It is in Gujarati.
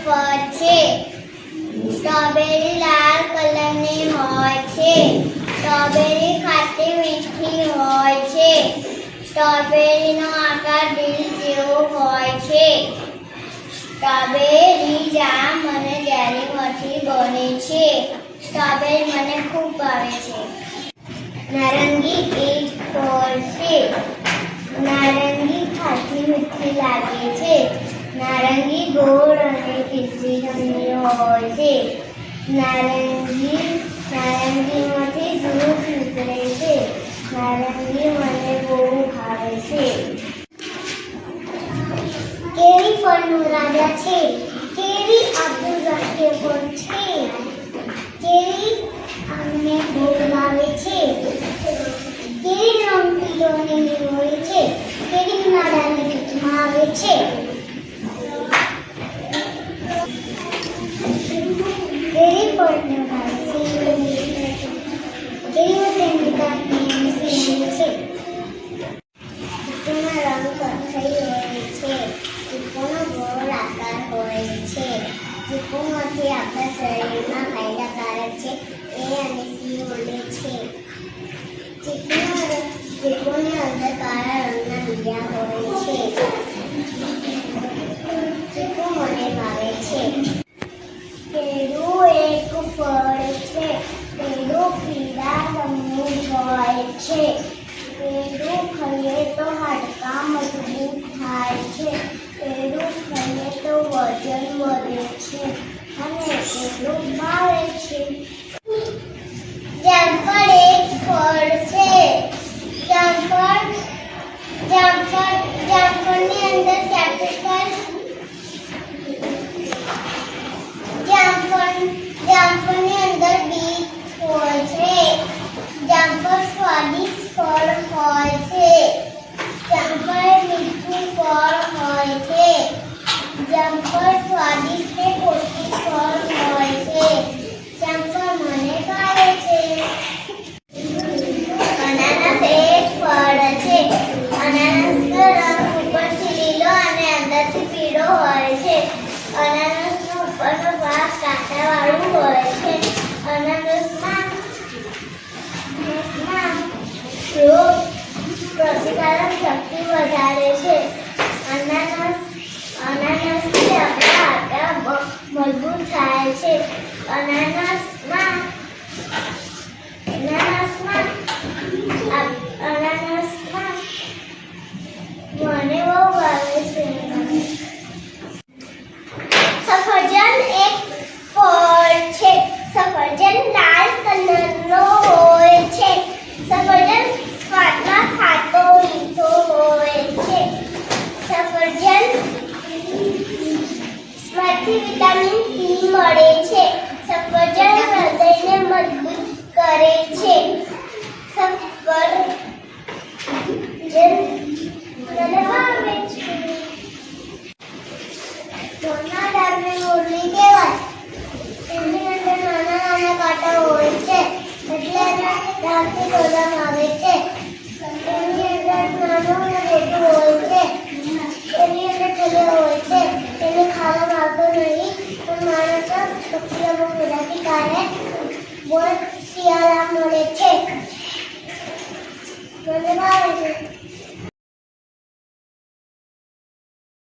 ફળ છે. સ્ટ્રોબેરી લાલ કલરની હોય છે. સ્ટ્રોબેરી ખાટી મીઠી હોય છે. સ્ટ્રોબેરીનો આકાર દિલ જેવો હોય છે. સ્ટ્રોબેરી જામ અને જેલીમાંથી બને છે. સ્ટ્રોબેરી મને ખૂબ ભાવે છે. નારંગી એક ફળ છે. નારંગી ખાટી મીઠી લાગે છે. નારંગી ગોળ અને કેસરી રંગની હોય છે. નારંગીમાંથી જ્યુસ નીકળે છે. નારંગી મને બહુ ભાવે છે. કેરી ફળનો રાજા છે. કેરી આપણું રાષ્ટ્રીય ફળ છે. કેરી અમને બહુ ભાવે છે. કેરી રંગ પીળો અને લીલો હોય છે. કેરી ઉનાળાની ઋતુમાં આવે છે. કેરી ફળનો રાજા છે. કેરીઓ તેની કાપની સીધી છે. ચીકુના રંગ કથ્થઈ હોય છે. ચીકુનો ગોળ આકાર હોય છે. ચીકુમાંથી આપણા શરીરમાં ફાયદાકારક છે. એ અને સી મળે છે. ચીકુની અંદર કાળા રંગના બીજા હોય છે. ચીકુ મને ભાવે છે. કેળું એક ફળ છે. કેળું પીળા રંગનું હોય છે. કેળું ખાઈએ તો હાડકાં મજબૂત થાય છે. કેળું ખાઈએ તો વજન વધે છે અને કેળું ભાવે છે. જામફળ એક ફળ છે. જામફળની અંદર જામફળની અંદર બીજ હોય છે. જામફળ સ્વાદિષ્ટ ફળ હોય છે. જામફળ મીઠું ફળ હોય છે. જામફળ સ્વાદિષ્ટ અને પૌષ્ટિક ફળ હોય છે. જામફળ મને ભાવે છે. અનાનસ એક ફળ છે. અનાનસનો રંગ ઉપરથી લીલો અને અંદરથી પીળો હોય છે. અનાનસનો ઉપરનો ભાગ કાંટાવાળું હોય છે. અનાનસમાં રોગ પ્રતિકારક શક્તિ વધારે છે. અનાનસથી આપણા હાડકાં મજબૂત થાય છે. અનાનસમાં મને બહુ ભાવે છે. સફરજન એક ફળ છે. સફરજન લાલ કલરનો હોય છે. સફરજન સ્વાદમાં ખાટો મીઠો હોય છે. સફરજનમાંથી વિટામિન સી મળે છે. સફરજન હૃદયને મજબૂત કરે છે. સફરજન